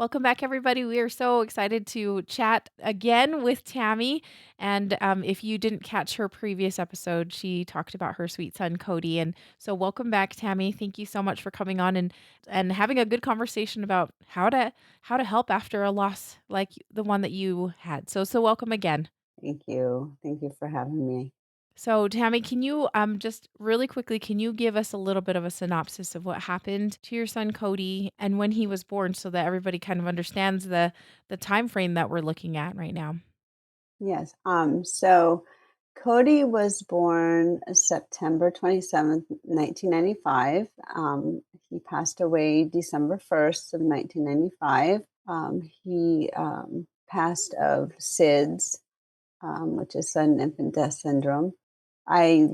Welcome back, everybody. We are so excited to chat again with Tammy. And if you didn't catch her previous episode, she talked about her sweet son Cody. And so, welcome back, Tammy. Thank you so much for coming on and having a good conversation about how to help after a loss like the one that you had. So welcome again. Thank you. Thank you for having me. So, Tammy, can you just really quickly, can you give us a little bit of a synopsis of what happened to your son Cody and when he was born so that everybody kind of understands the time frame that we're looking at right now? Yes. So Cody was born September 27th, 1995. He passed away December 1st of 1995. He passed of SIDS, which is sudden infant death syndrome. I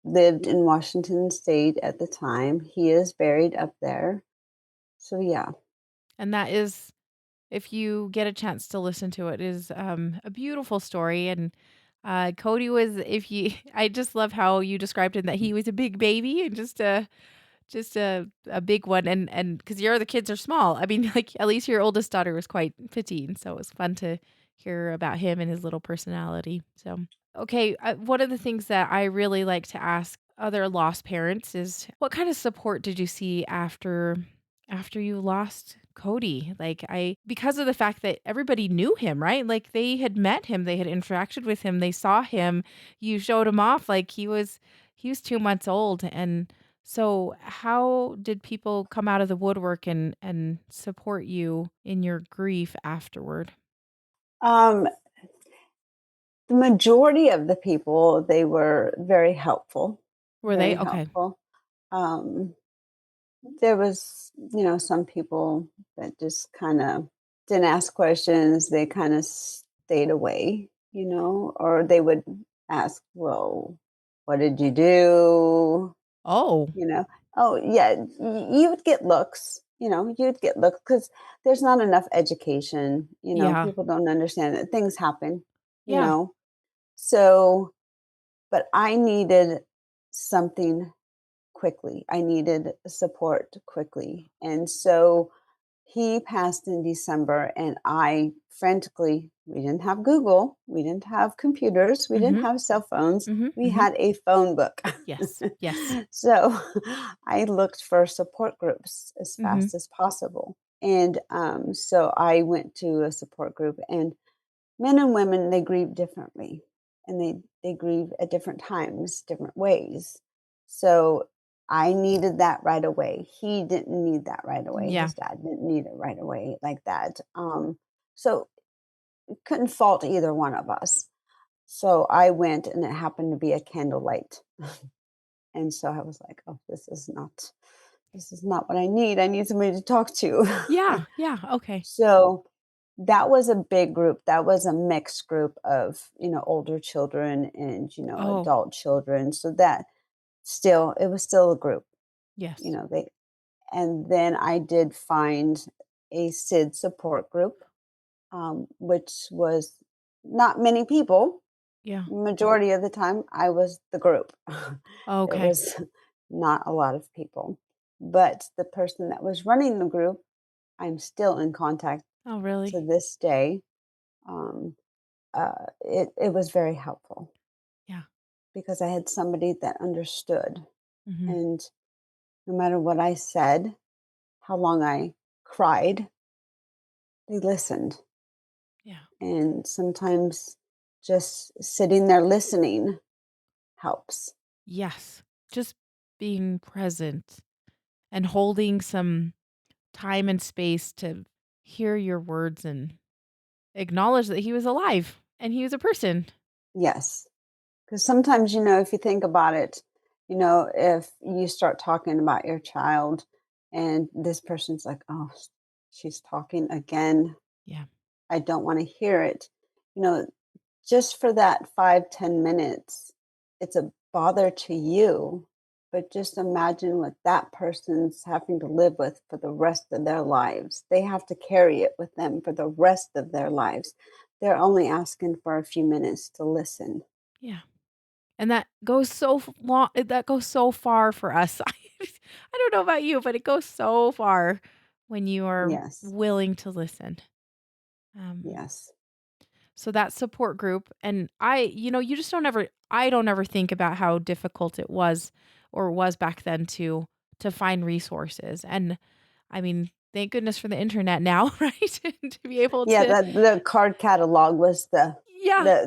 lived in Washington State at the time. He is buried up there. So yeah. And that is, if you get a chance to listen to it, is a beautiful story. And Cody was, if you, I just love how you described him that he was a big baby and just a big one, and because your other kids are small. I mean, like, at least your oldest daughter was quite petite, so it was fun to hear about him and his little personality. So, okay, one of the things that I really like to ask other lost parents is, what kind of support did you see after you lost Cody? Like, I because of the fact that everybody knew him, right? Like, they had met him, they had interacted with him, they saw him, you showed him off, like, he was 2 months old, and so, how did people come out of the woodwork and support you in your grief afterward? Um, The majority of the people, they were very helpful, Were they? very Okay. helpful. Um, there was, some people that just kinda didn't ask questions, they kinda stayed away, or they would ask, "Well, what did you do?" Oh, You know? Oh, yeah, you would get looks, you'd get looks because there's not enough education, yeah. people don't understand that things happen, you Yeah. know? So but I needed something quickly. I needed support quickly. And so he passed in December, and I frantically, we didn't have Google, we didn't have computers, we didn't Mhm. have cell phones, Mhm. we Mhm. had a phone book. Yes. Yes. So I looked for support groups as Mhm. fast as possible. And so I went to a support group, and men and women, they grieve differently, and they grieve at different times, different ways. So I needed that right away. He didn't need that right away. Yeah. His dad didn't need it right away like that. So couldn't fault either one of us. So I went, and it happened to be a candlelight. And so I was like, oh, this is not what I need. I need somebody to talk to. Yeah. Yeah. Okay. So that was a big group. That was a mixed group of, older children and, Oh, adult children. So that still, it was still a group, yes. they, and then I did find a SID support group, which was not many people. Yeah. Majority of the time, I was the group. There Okay. was not a lot of people. But the person that was running the group, I'm still in contact Oh, to really? this day. Um, it was very helpful Yeah. because I had somebody that understood, Mhm. and no matter what I said, how long I cried, they listened. Yeah. And sometimes just sitting there listening helps. Yes. Just being present and holding some time and space to hear your words and acknowledge that he was alive and he was a person. Yes. Because sometimes, if you think about it, if you start talking about your child and this person's like, oh, she's talking again. Yeah. I don't want to hear it. You know, just for that 5-10 minutes, it's a bother to you. But just imagine what that person's having to live with for the rest of their lives. They have to carry it with them for the rest of their lives. They're only asking for a few minutes to listen. Yeah. And that goes so long that goes so far for us. I don't know about you, but it goes so far when you are Yes. willing to listen. Um, Yes. so that support group, and you just don't ever I don't ever think about how difficult it was or was back then to find resources. And I mean, thank goodness for the internet now, right? To be able Yeah, to the card catalog was yeah.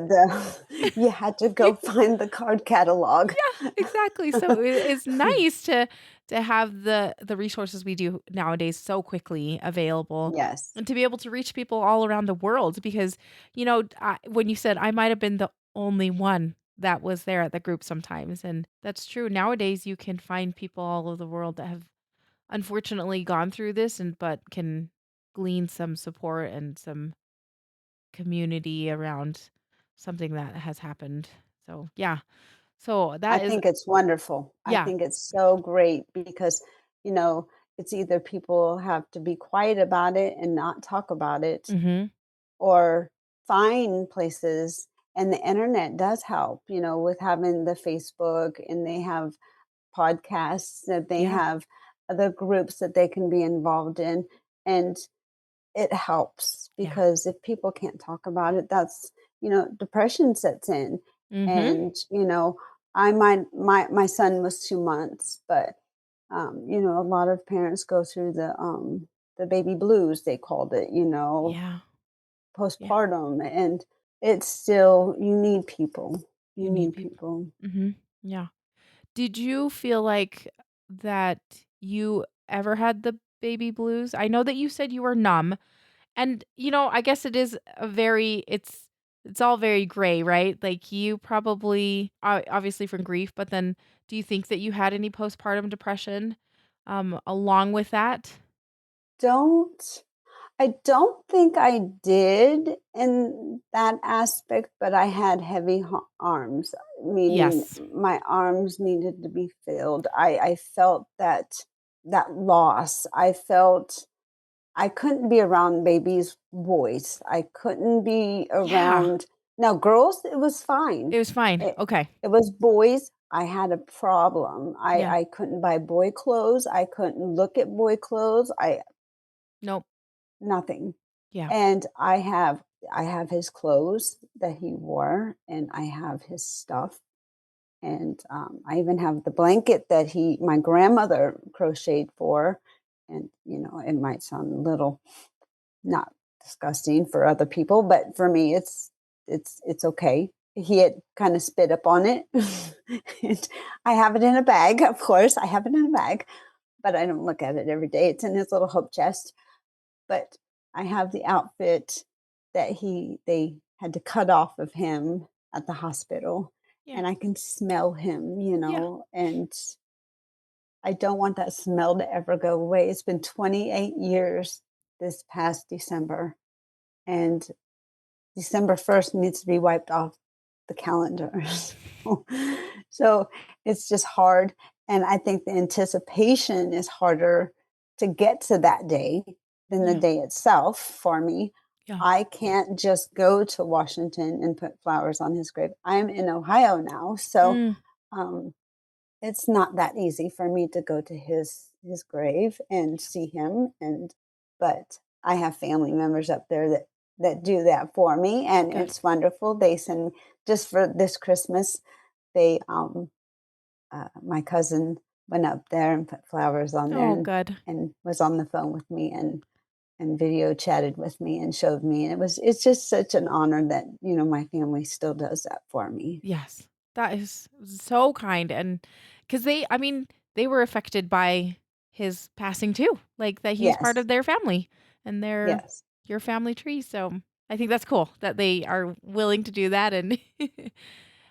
you had to go find the card catalog. Yeah, exactly. So it's nice to have the resources we do nowadays so quickly available, Yes. and to be able to reach people all around the world because, when you said I might have been the only one that was there at the group sometimes, and that's true. Nowadays, you can find people all over the world that have unfortunately gone through this but can glean some support and some community around something that has happened. So, yeah. So I that is think it's wonderful. I yeah. think it's so great because, you know, it's either people have to be quiet about it and not talk about it Mhm. or find places, and the internet does help, with having the Facebook, and they have podcasts, that they Yeah. have other groups that they can be involved in, and it helps Yeah. because if people can't talk about it, that's depression sets in. Mhm. And I my son was 2 months, but a lot of parents go through the baby blues, they called it, Yeah. Yeah. postpartum, and it's still, you need people. You You need need people. people. Mhm. Yeah. Did you feel like that you ever had the baby blues? I know that you said you were numb, and, I guess it is a very it's all very gray, right? Like, you probably obviously from grief, but then do you think that you had any postpartum depression, along with that? Don't I don't think I did in that aspect, but I had heavy arms, meaning Yes. my arms needed to be filled. I felt that loss. I felt I couldn't be around babies' boys. I couldn't be Yeah. around, now girls, it was fine. It was fine. It Okay. it was boys, I had a problem. I Yeah. I couldn't buy boy clothes. I couldn't look at boy clothes. I Nope. Nothing. Yeah. And I have his clothes that he wore, and I have his stuff, and I even have the blanket that he my grandmother crocheted for. And it might sound a little not disgusting for other people, but for me, it's okay. He had kind of spit up on it. And I have it in a bag, of course. I have it in a bag, but I don't look at it every day. It's in his little hope chest. But I have the outfit that they had to cut off of him at the hospital, Yeah. and I can smell him, Yeah. and I don't want that smell to ever go away. It's been 28 years this past December, and December 1st needs to be wiped off the calendar. So so it's just hard, and I think the anticipation is harder to get to that day than the Yeah. day itself for me. Yeah. I can't just go to Washington and put flowers on his grave. I'm in Ohio now, so, Mm. um, it's not that easy for me to go to his grave and see him, but I have family members up there that do that for me, and Good. it's wonderful. They send, just for this Christmas, they my cousin went up there and put flowers on there, Oh, and good. was on the phone with me, and video chatted with me and showed me, and it's just such an honor that my family still does that for me. Yes. That is so kind, and because I mean, they were affected by his passing too, like, that he was part Yes. of their family, and they're Yes. your family tree, so I think that's cool that they are willing to do that and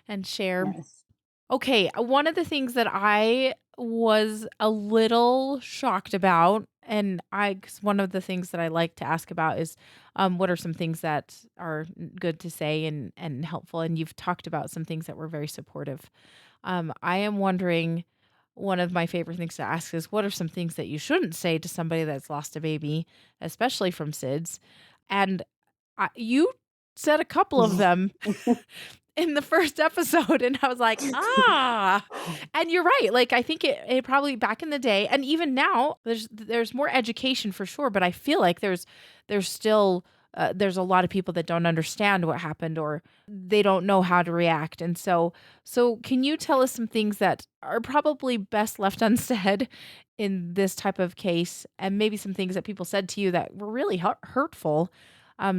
and share. Yes. Okay, one of the things that I was a little shocked about, and 'cause one of the things that I like to ask about is, what are some things that are good to say and helpful? And you've talked about some things that were very supportive. I am wondering, one of my favorite things to ask is, what are some things that you shouldn't say to somebody that's lost a baby, especially from SIDS? And you said a couple of them. in the first episode, and I was like, "Ah." And you're right, like, I think it probably back in the day and even now, there's more education for sure, but I feel like there's still, there's a lot of people that don't understand what happened or they don't know how to react, and so can you tell us some things that are probably best left unsaid in this type of case, and maybe some things that people said to you that were really hurtful?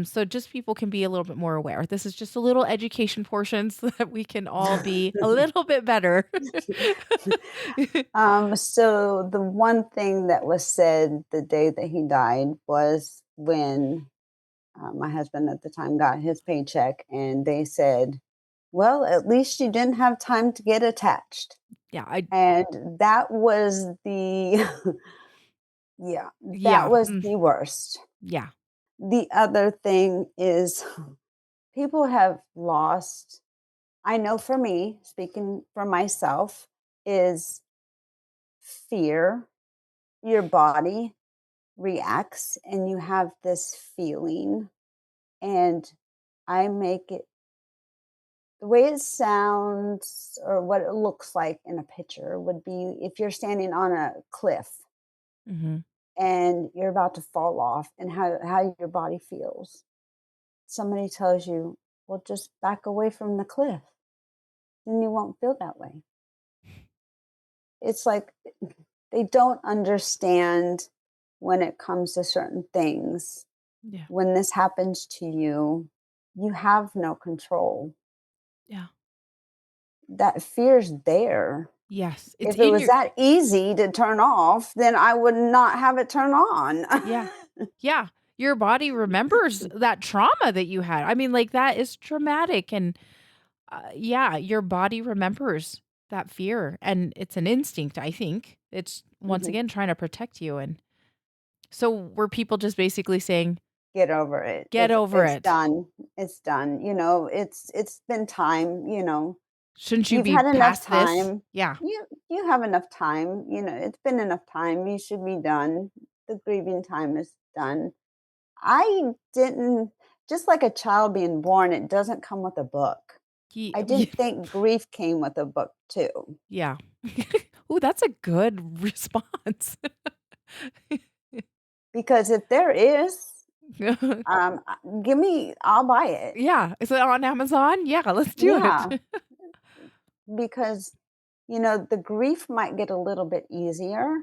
So just people can be a little bit more aware. This is just a little education portion so that we can all be a little bit better. So the one thing that was said the day that he died was when my husband at the time got his paycheck, and they said, "Well, at least you didn't have time to get attached." Yeah, I And that was the yeah, that yeah, was the worst. yeah. The other thing is people have lost, I know for me, speaking for myself, is fear. Your body reacts and you have this feeling, and I make it the way it sounds or what it looks like in a picture would be if you're standing on a cliff Mhm. and you're about to fall off, and how your body feels. Somebody tells you, well, just back away from the cliff, then you won't feel that way. It's like they don't understand when it comes to certain things. Yeah, When this happens to you, you have no control. yeah. That fear's there. Yes, it's If it in was your that easy to turn off, then I would not have it turn on. yeah. Yeah. Your body remembers that trauma that you had. I mean, like, that is traumatic and, yeah, your body remembers that fear, and it's an instinct, I think. It's, once Mhm. again, trying to protect you, and so were people just basically saying, Get over it. "Get over It's it. done. It's done. It's been time. Shouldn't you You've be had enough past this?" time. Yeah. You have enough time. It's been enough time. You should be done. The grieving time is done. I didn't Just like a child being born, it doesn't come with a book. Ye I ye didn't think grief came with a book too, yeah. Ooh, that's a good response. because if there is, I'll buy it. Yeah. Is it on Amazon? Yeah, let's do it. Yeah, because the grief might get a little bit easier,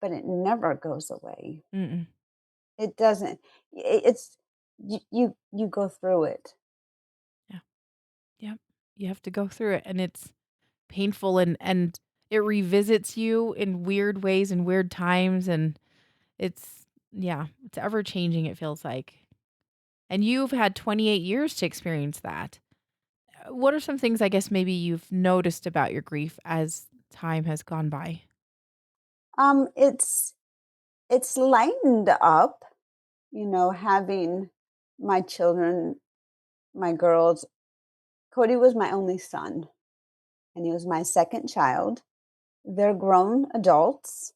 but it never goes away. Mm-mm. It doesn't. It's you go through it. Yeah. Yep. You have to go through it, and it's painful, and it revisits you in weird ways and weird times, and it's yeah, it's ever changing, it feels like. And you've had 28 years to experience that. What are some things I guess maybe you've noticed about your grief as time has gone by? It's lightened up, having my children, my girls. Cody was my only son, and he was my second child. They're grown adults,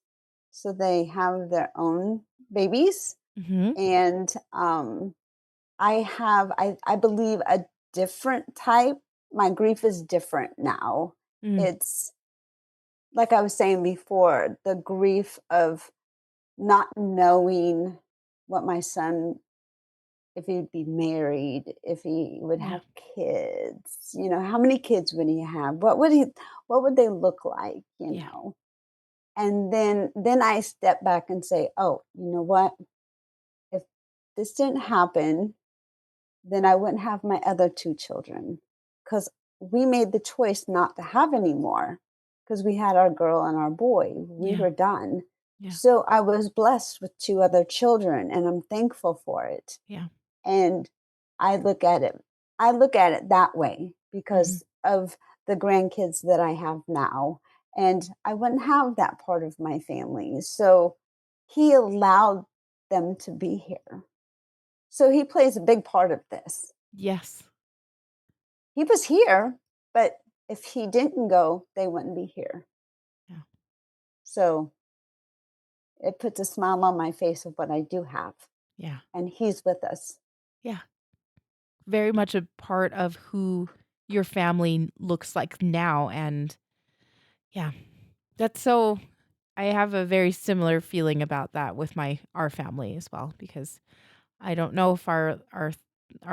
so they have their own babies, Mhm. and I believe, a different type. My grief is different now. Mm. It's like I was saying before, the grief of not knowing what my son, if he'd be married, if he would Yeah. have kids, how many kids would he have? What would they look like? Yeah. And then I step back and say, "Oh, you know what? If this didn't happen, then I wouldn't have my other 2 children, because we made the choice not to have any more, because we had our girl and our boy. We Yeah. were done. Yeah. So I was blessed with 2 other children, and I'm thankful for it. Yeah. And I look at it I look at it that way Mhm. because of the grandkids that I have now, and I wouldn't have that part of my family. So he allowed them to be here. So he plays a big part of this. Yes. He was here, but if he didn't go, they wouldn't be here. Yeah. So it puts a smile on my face of what I do have, Yeah. and he's with us. Yeah. Very much a part of who your family looks like now, and yeah, that's so I have a very similar feeling about that with our family as well, because I don't know if our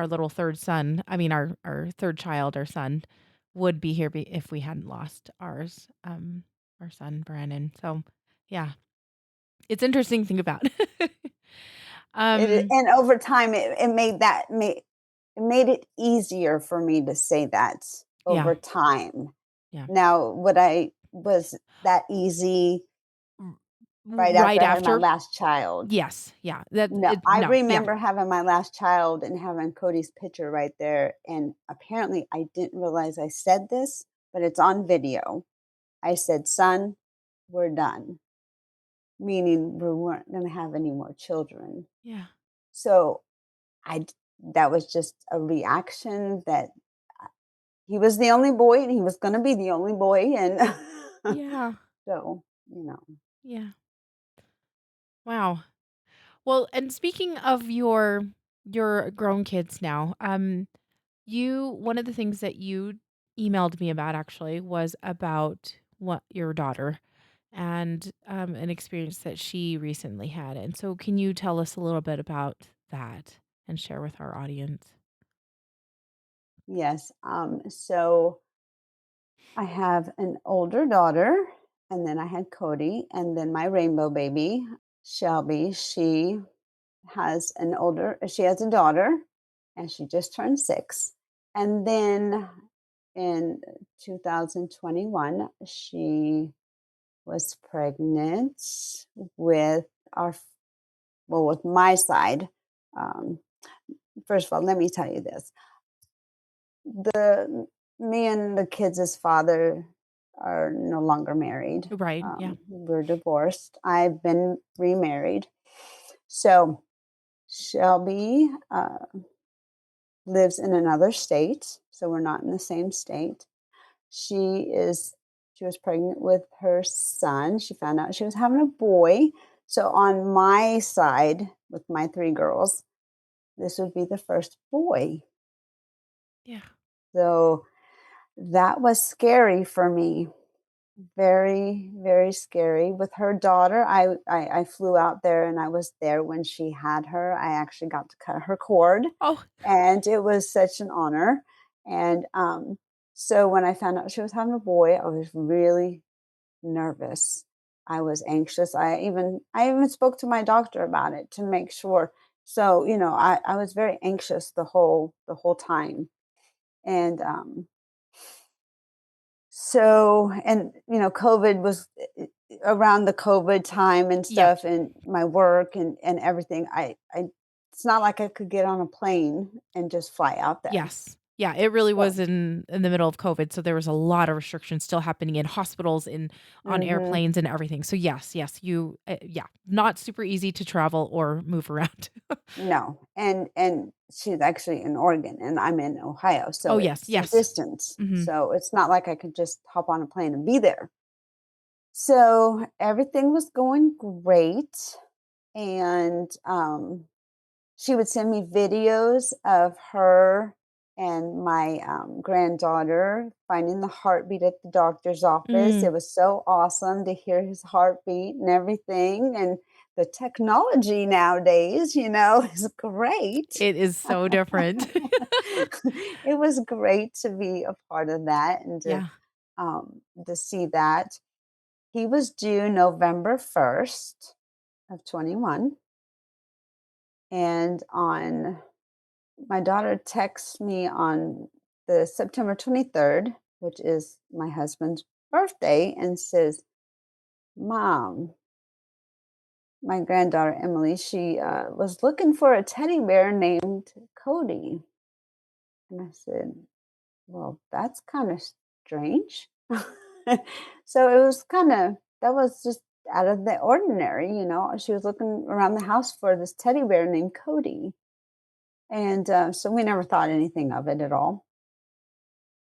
little 3rd son, I mean, our 3rd child, our son, would be here if we hadn't lost our son, Brandon. So, yeah, it's interesting to think about. Um, And over time, it made it easier for me to say that yeah, over time. yeah. Now, would I was that easy R right after right I had my after? last child? Yes, yeah, that No, it I no, yeah, remember having my last child and having Cody's picture right there, and apparently I didn't realize I said this, but it's on video. I said, "Son, we're done," meaning we weren't gonna have any more children. yeah, So, I d that was just a reaction that he was the only boy and he was gonna be the only boy, and yeah, so, you know. yeah. Wow. Well, and speaking of your grown kids now, one of the things that you emailed me about actually was about what your daughter and an experience that she recently had. And so can you tell us a little bit about that and share with our audience? Yes, so I have an older daughter, and then I had Cody, and then my rainbow baby, Shelby. She has a daughter, and she just turned 6. And then in 2021, she was pregnant with our with my side. Um, First of all, let me tell you this: the me and the kids' father are no longer married. Right. Yeah. We're divorced. I've been remarried. So Shelby lives in another state, so we're not in the same state. She is she was pregnant with her son. She found out she was having a boy. So on my side with my 3 girls, this would be the first boy. Yeah. So that was scary for me. Very, very scary. With her daughter, I flew out there and I was there when she had her. I actually got to cut her cord, Oh, and it was such an honor. And so when I found out she was having a boy, I was really nervous. I was anxious. I even spoke to my doctor about it to make sure. So, I was very anxious the whole time. And COVID was around the COVID time and yeah. stuff, and my work and everything. It's not like I could get on a plane and just fly out there. Yes. Yeah, it really So, was in the middle of COVID, so there was a lot of restrictions still happening in hospitals, on mhm, airplanes and everything. So yes, yeah, not super easy to travel or move around. no, and she's actually in Oregon, and I'm in Ohio, so Oh, yes, it's a yes. distance. Mhm. So it's not like I could just hop on a plane and be there. So everything was going great, and she would send me videos of her and my granddaughter finding the heartbeat at the doctor's office. Mm. It was so awesome to hear his heartbeat and everything. And the technology nowadays, is great. It is so different. It was great to be a part of that and Yeah. to see that. He was due November 1st of 21. And on my daughter texts me on the September 23rd, which is my husband's birthday, and says, "Mom, my granddaughter Emily, she was looking for a teddy bear named Cody." And I said, "Well, that's kind of strange." So it was that was just out of the ordinary. She was looking around the house for this teddy bear named Cody. And so we never thought anything of it at all.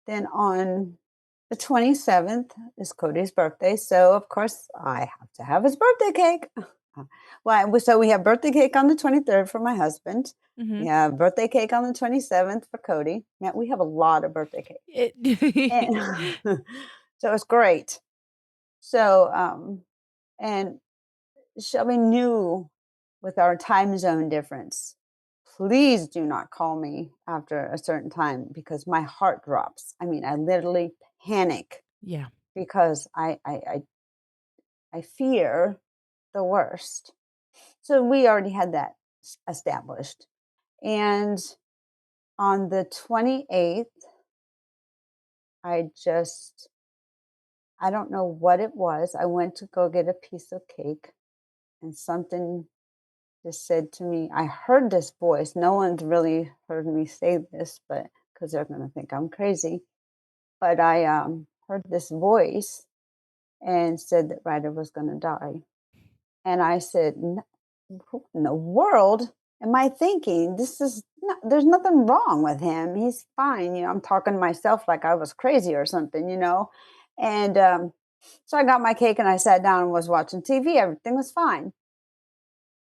Then on the 27th is Cody's birthday, so of course I have to have his birthday cake. Uh, so we have birthday cake on the 23rd for my husband. We Mhm. have birthday cake on the 27th for Cody. Yeah, we have a lot of birthday cake. It And so it's great. So, and Shelby knew with our time zone difference, please do not call me after a certain time because my heart drops. I mean, I literally panic Yeah. because I fear the worst. So we already had that established. And on the 28th, I just, I don't know what it was. I went to go get a piece of cake and something just said to me, I heard this voice. No one's really heard me say this, but because they're going to think I'm crazy. But I heard this voice and said that Ryder was going to die. And I said, who in the world am I thinking? This is not, there's nothing wrong with him. He's fine. I'm talking to myself like I was crazy or something. And so I got my cake and I sat down and was watching TV. Everything was fine.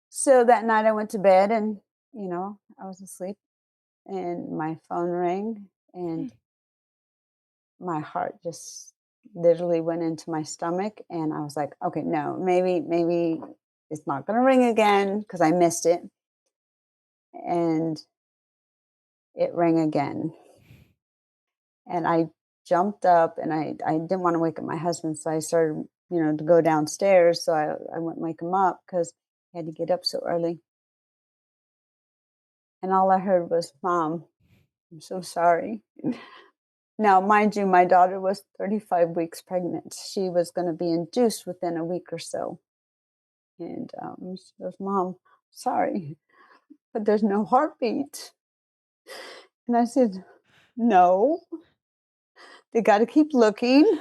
So that night I went to bed and, I was asleep and my phone rang Hmm. and my heart just literally went into my stomach and I was like, okay, no, maybe it's not going to ring again because I missed it. And it rang again. And I jumped up and I didn't want to wake up my husband. So I started, to go downstairs. So I went and wake him up because he had to get up so early. And all I heard was, Mom, I'm so sorry. Now, mind you, my daughter was 35 weeks pregnant. She was going to be induced within a week or so. And she goes, Mom, sorry, but there's no heartbeat. And I said, no, they got to keep looking.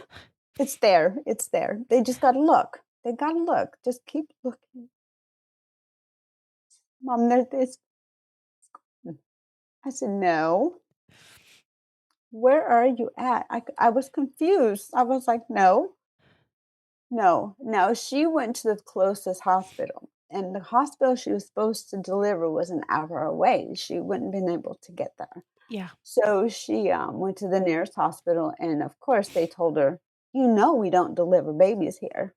It's there. It's there. They just got to look. They got to look. Just keep looking. Mom, there's this. I said, no. Where are you at? I was confused. I was like, no, no. Now she went to the closest hospital, and the hospital she was supposed to deliver was an hour away. She wouldn't been able to get there. Yeah. So she went to the nearest hospital, and of course, they told her, we don't deliver babies here.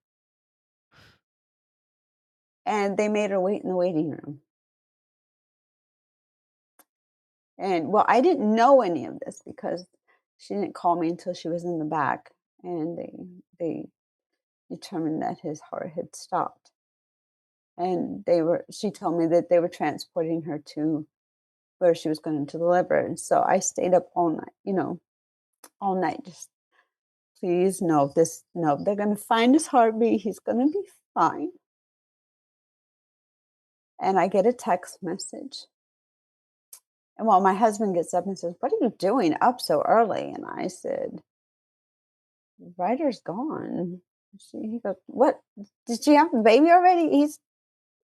And they made her wait in the waiting room. And well, I didn't know any of this because she didn't call me until she was in the back, and they determined that his heart had stopped. And she told me that they were transporting her to where she was going to deliver. And so I stayed up all night, all night, just please no, they're going to find his heartbeat. He's going to be fine. And I get a text message. And well, my husband gets up and says, what are you doing up so early? And I said, Ryder's gone. He goes, what? Did she have the baby already?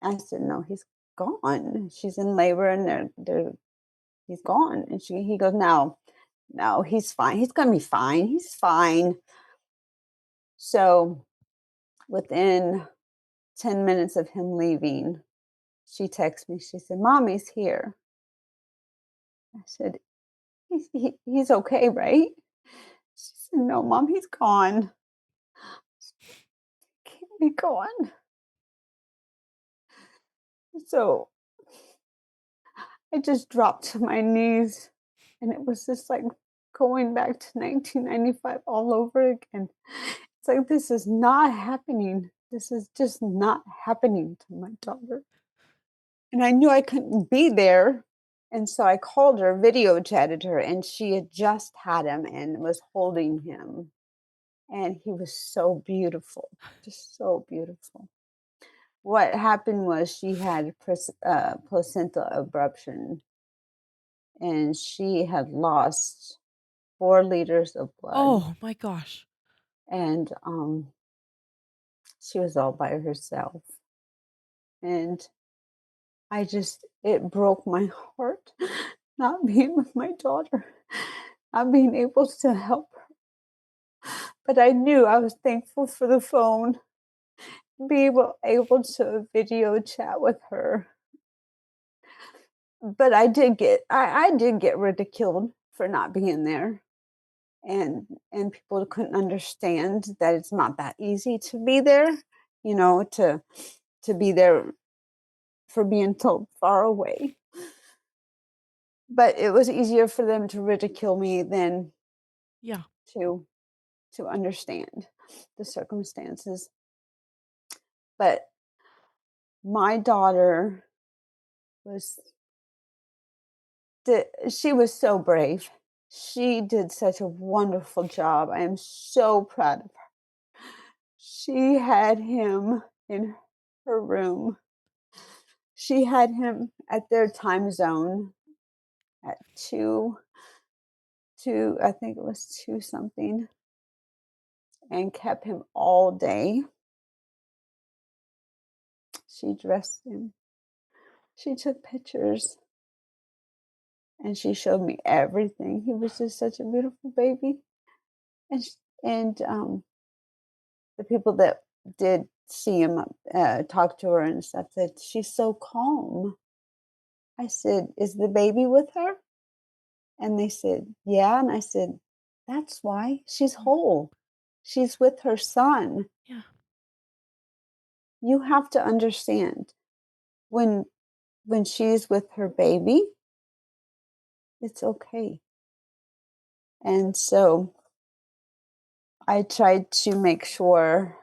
I said, no, he's gone. She's in labor and he's gone. And he goes, no, he's fine. He's going to be fine. He's fine. So within 10 minutes of him leaving, she texts me. She said, Mommy's here. I said, he's okay, right? She said, no, Mom, he's gone. Can't be gone. So I just dropped to my knees and it was just like going back to 1995 all over again. It's like, this is not happening. This is just not happening to my daughter. And I knew I couldn't be there. And so I called her, video chatted her, and she had just had him and was holding him. And he was so beautiful, just so beautiful. What happened was she had placenta abruption and she had lost 4 liters of blood. Oh my gosh. And she was all by herself. And it broke my heart not being with my daughter, not being able to help her. But I was thankful for the phone be able to video chat with her. But I did get ridiculed for not being there, and people couldn't understand that it's not that easy to be there, to be there for being so far away. But it was easier for them to ridicule me than Yeah. to understand the circumstances. But my daughter was she was so brave. She did such a wonderful job. I am so proud of her. She had him in her room. She had him at their time zone at 2, I think it was 2 something, and kept him all day. She dressed him. She took pictures, and she showed me everything. He was just such a beautiful baby. And sh and the people that did see him, talk to her and stuff said, "She's so calm." I said, "Is the baby with her?" And they said, "Yeah." And I said, "That's why. She's Mm. whole. She's with her son." Yeah. You have to understand when she's with her baby, it's okay. And so I tried to make sure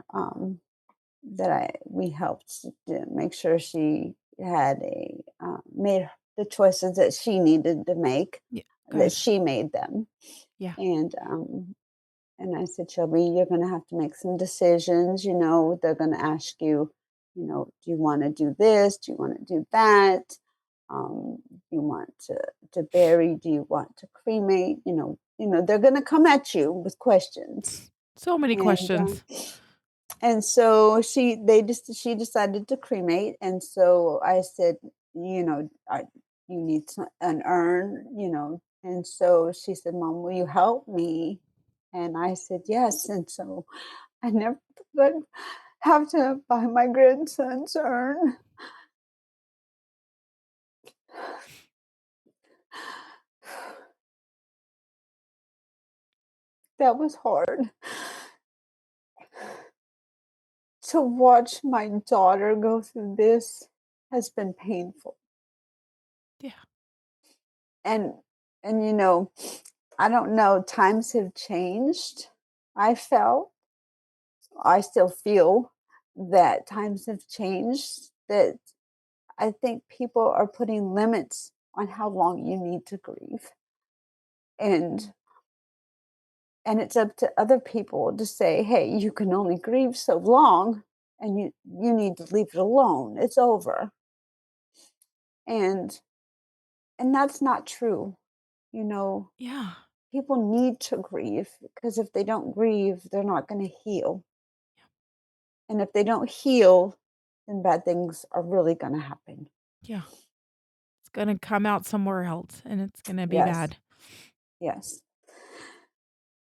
that we helped to make sure she had made the choices that she needed to make, Yeah. that Good. she made them. Yeah. And I said, Shelby, you're going to have to make some decisions. They're going to ask you, do you want to do this? Do you want to do that? Do you want to bury? Do you want to cremate? They're going to come at you with questions. So many And questions. so she decided to cremate, and so I said, you need an urn, and so she said, "Mom, will you help me?" And I said, "Yes." And so I never would have to buy my grandson's urn. That was hard. To watch my daughter go through this has been painful. Yeah. And I don't know, times have changed. I felt, I still feel that times have changed, that I think people are putting limits on how long you need to grieve. And it's up to other people to say, "Hey, you can only grieve so long, and you need to leave it alone. It's over." And that's not true. You know, Yeah. People need to grieve, because if they don't grieve, they're not going to heal. And if they don't heal, then bad things are really going to happen. Yeah. It's gonna come out somewhere else, and it's gonna be Yes. bad. Yes.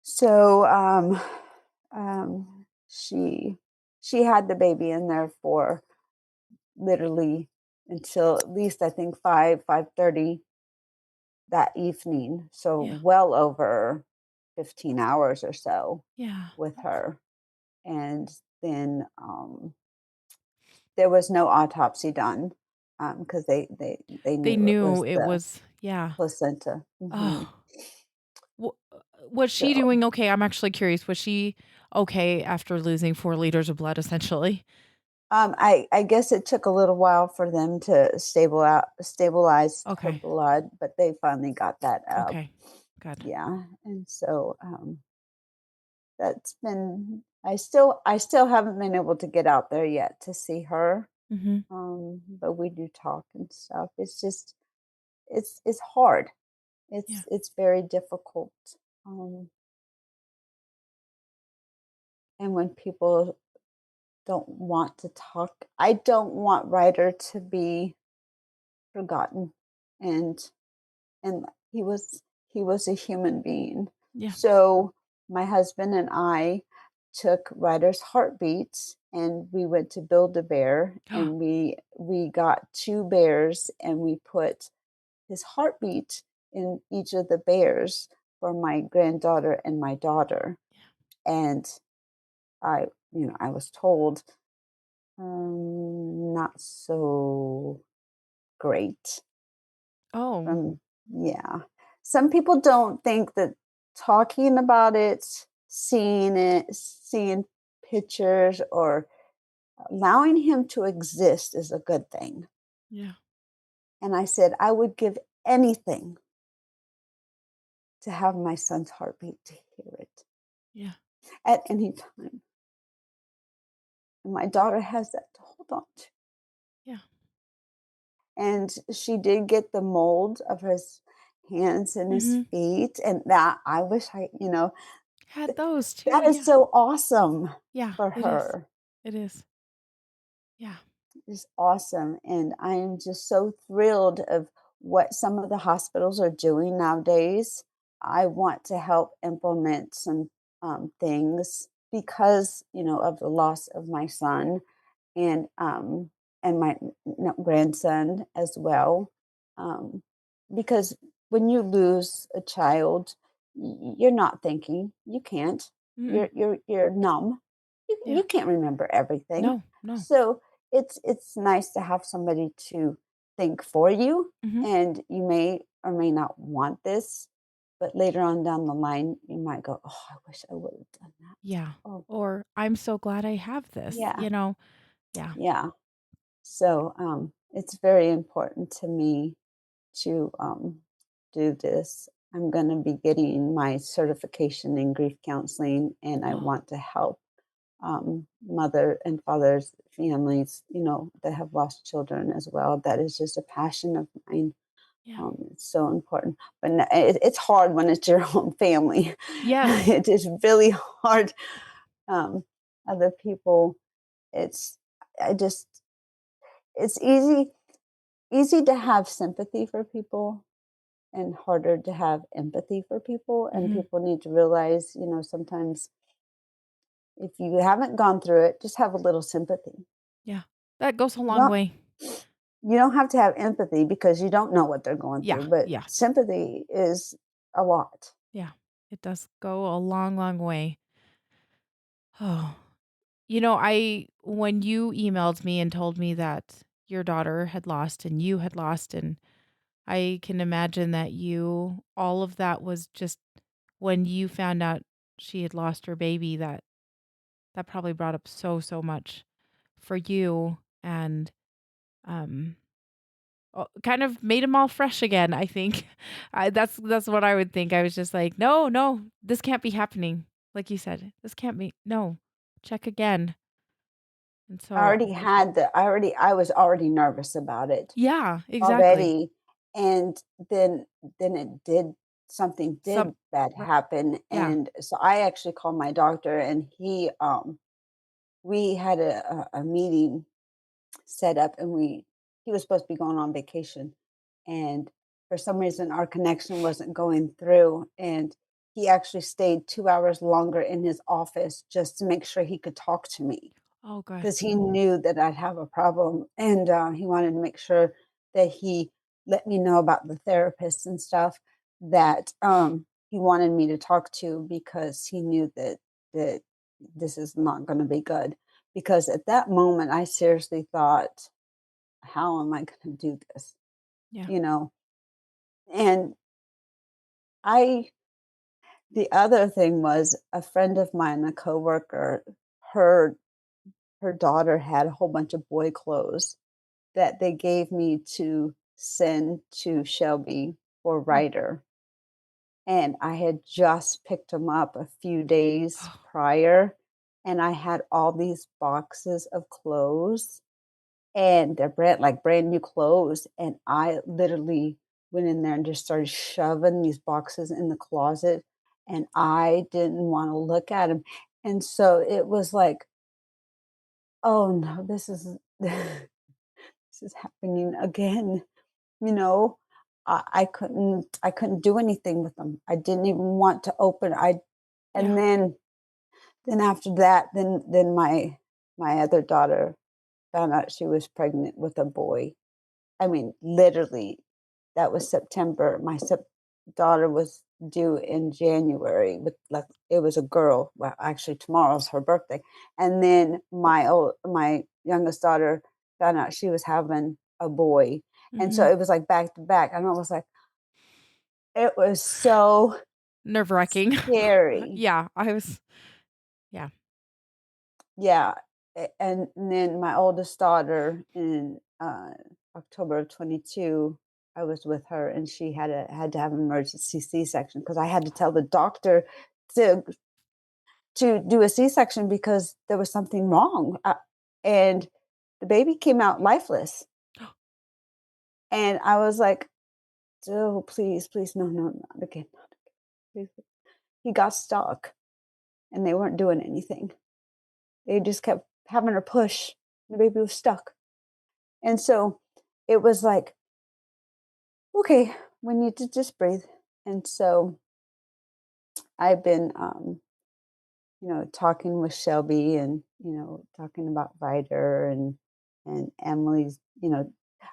So she had the baby in there for literally until at least I think 5:30 that evening. So Yeah. well over 15 hours or so Yeah. with her. And then there was no autopsy done, because they They knew it knew was it the was yeah. placenta. Hmm. Oh. Was she So doing okay? I'm actually curious. Was she okay after losing 4 liters of blood, essentially? I guess it took a little while for them to stabilize her Okay. blood, but they finally got that up. Okay. Good. Yeah, and so that's been. I still haven't been able to get out there yet to see her, Mhm. but we do talk and stuff. It's just it's hard. Yeah. It's very difficult, um, and when people don't want to talk, I don't want Ryder to be forgotten, and and he was a human being. Yeah. So my husband and I took Ryder's heartbeats and we went to Build-A-Bear, Oh, and we got 2 bears, and we put his heartbeat in each of the bears for my granddaughter and my daughter. And I, I was told, not so great. oh, From Yeah. Some people don't think that talking about it, seeing pictures, or allowing him to exist is a good thing. yeah, And I said, I would give anything to have my son's heartbeat, to hear it yeah, at any time. And my daughter has that to hold on to. yeah. And she did get the mold of his hands and his Mhm. feet, and that I wish Had those too, that is yeah. so awesome Yeah, for it is. her. It is. Yeah. It's awesome, and I am just so thrilled of what some of the hospitals are doing nowadays. I want to help implement some things because of the loss of my son, and my grandson as well. Um, because when you lose a child, you're not thinking. You can't. Mm-mm. You're numb. You Yeah. can't remember everything. No, no. So it's nice to have somebody to think for you, Mhm. and you may or may not want this, but later on down the line, you might go, "Oh, I wish I would have done that." Yeah. Oh, Or, "I'm so glad I have this," yeah, Yeah. yeah. So, it's very important to me to do this. I'm going to be getting my certification in grief counseling, and I Oh, want to help mother and fathers, families, that have lost children as well. That is just a passion of mine. yeah. It's so important, but it's hard when it's your own family. Yes. It is really hard. Um, Other people, it's I just it's easy to have sympathy for people and harder to have empathy for people, and Mhm. people need to realize, sometimes if you haven't gone through it, just have a little sympathy. Yeah. That goes a You long don't way. you don't have to have empathy because you don't know what they're going Yeah, through, but yeah, sympathy is a lot. yeah. It does go a long, long way. Oh. I when you emailed me and told me that your daughter had lost and you had lost, and I can imagine that all of that was just when you found out she had lost her baby, that probably brought up so, so much for you, and, um, kind of made them all fresh again, I think. That's what I would think. I was just like, "No, no, this can't be happening." Like you said, "This can't be no, check again." And so I was already nervous about it yeah, exactly. already, and then something Some did bad r happen, yeah. and so I actually called my doctor, and we had a meeting set up, and he was supposed to be going on vacation, and for some reason our connection wasn't going through, and he actually stayed 2 hours longer in his office just to make sure he could talk to me Oh, good. because he knew that I'd have a problem, and he wanted to make sure that he let me know about the therapist and stuff that he wanted me to talk to because he knew that this is not going to be good. Because at that moment, I seriously thought, "How am I going to do this?" Yeah. You know, and I. The other thing was a friend of mine, a coworker, her her daughter had a whole bunch of boy clothes that they gave me to send to Shelby for Mm. Ryder, and I had just picked them up a few days Oh, prior, and I had all these boxes of clothes, and they're brand new clothes, and I literally went in there and just started shoving these boxes in the closet, and I didn't wanna look at them, and so it was like, "Oh, no, this is this is happening again." You know, I couldn't do anything with them. I didn't even want to open I yeah. and then after that, then my my other daughter found out she was pregnant with a boy. I mean, literally, that was September. My daughter was due in January with like it was a girl. Well, actually, tomorrow's her birthday, and then my youngest daughter found out she was having a boy, and so Mhm. it was like back to back, and I was like, it was so Nerve-wracking. scary. Yeah, yeah. Yeah, and then my oldest daughter in, October of '22, I was with her, and she had to have an emergency C-section because I had to tell the doctor to do a C-section because there was something wrong, and the baby came out lifeless, and I was like, "Oh, please, please, no, no, not again, not again, please." He got stuck, and they weren't doing anything. They just kept having her push, and the baby was stuck. And so it was like, okay, we need to just breathe. And so I've been, talking with Shelby and, talking about Ryder and Emily's,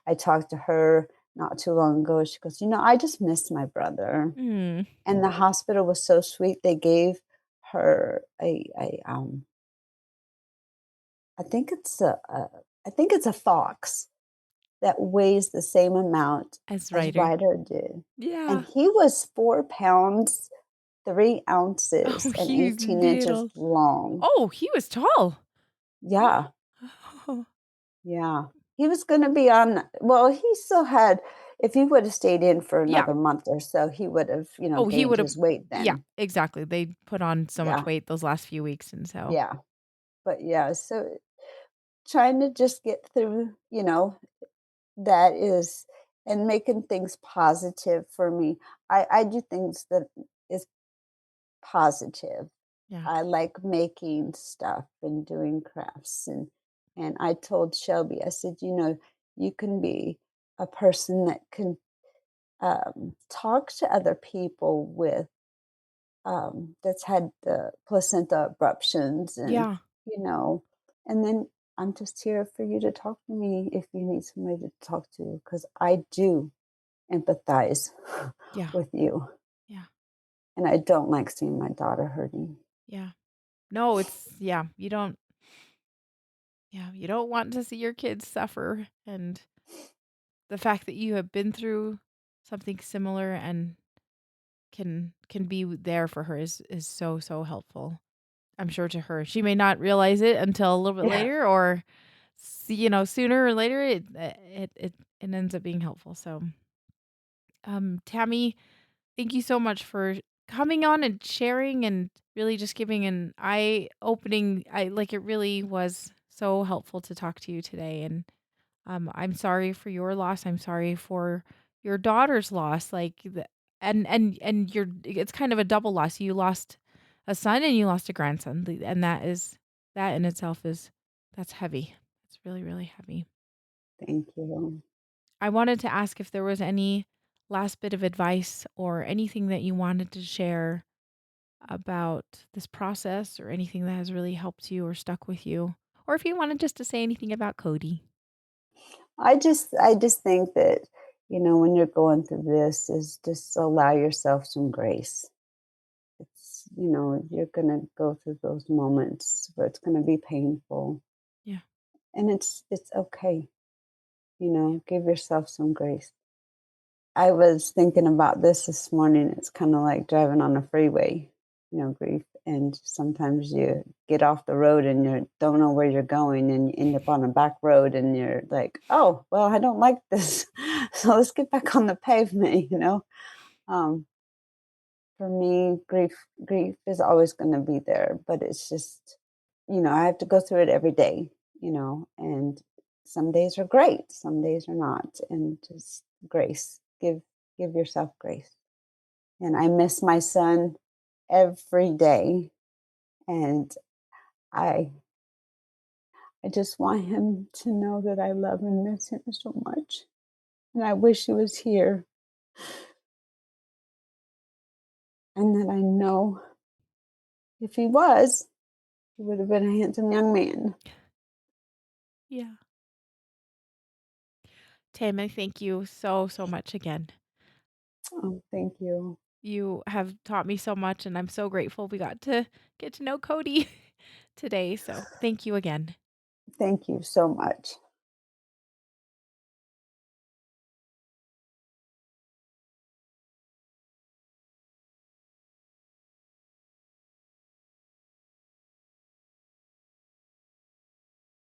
I talked to her not too long ago. She goes, I just miss my brother. Mm. And the hospital was so sweet. They gave her I think it's a fox that weighs the same amount As as writer. Ryder did, and Yeah. he was 4 pounds, 3 Oh, ounces, and he's 18 inches little. long. Oh, he was tall. Yeah, Oh. yeah. He was gonna be on well, he still had if he would have stayed in for Yeah. another month or so, he would have, Oh, he gained would've his weight yeah, then. exactly. They put on so much Yeah, weight those last few weeks, and so yeah. But, yeah, so trying to just get through, that is and making things positive for me. I do things that is positive. yeah. I like making stuff and doing crafts and I told Shelby, I said, you can be a person that can talk to other people with that's had the placenta abruptions and Yeah. you know, and then I'm just here for you to talk to me if you need somebody to talk to because I do empathize Yeah. with you Yeah. and I don't like seeing my daughter hurting. Yeah. No, it's yeah, you don't want to see your kids suffer, and the fact that you have been through something similar and can be there for her is so, so helpful. I'm sure to her. She may not realize it until a little bit Yeah. later or sooner or later it ends up being helpful. So, Tammy, thank you so much for coming on and sharing and really just giving an eye-opening I like, it really was so helpful to talk to you today, and, I'm sorry for your loss, I'm sorry for your daughter's loss, like, the and your it's kind of a double loss, you lost a son and you lost a grandson, and that in itself is that's heavy. It's really, really heavy. Thank you. I wanted to ask if there was any last bit of advice or anything that you wanted to share about this process or anything that has really helped you or stuck with you, or if you wanted just to say anything about Cody. I just think that, when you're going through this is just allow yourself some grace. You're going to go through those moments where it's going to be painful Yeah. and it's okay. Yeah. Give yourself some grace. I was thinking about this morning. It's kind of like driving on a freeway, grief. And sometimes you get off the road and you don't know where you're going and you end up on a back road and you're like, oh, well, I don't like this. So let's get back on the pavement. Um, for me, grief is always going to be there, but it's just, I have to go through it every day, and some days are great, some days are not, and just grace. Give yourself grace. And I miss my son every day, and I I just want him to know that I love and miss him so much, and I wish he was here, and that I know if he was, he would have been a handsome young man. Yeah. Tammy, thank you so, so much again. Oh, thank you. You have taught me so much, and I'm so grateful we got to get to know Cody today. So thank you again. Thank you so much.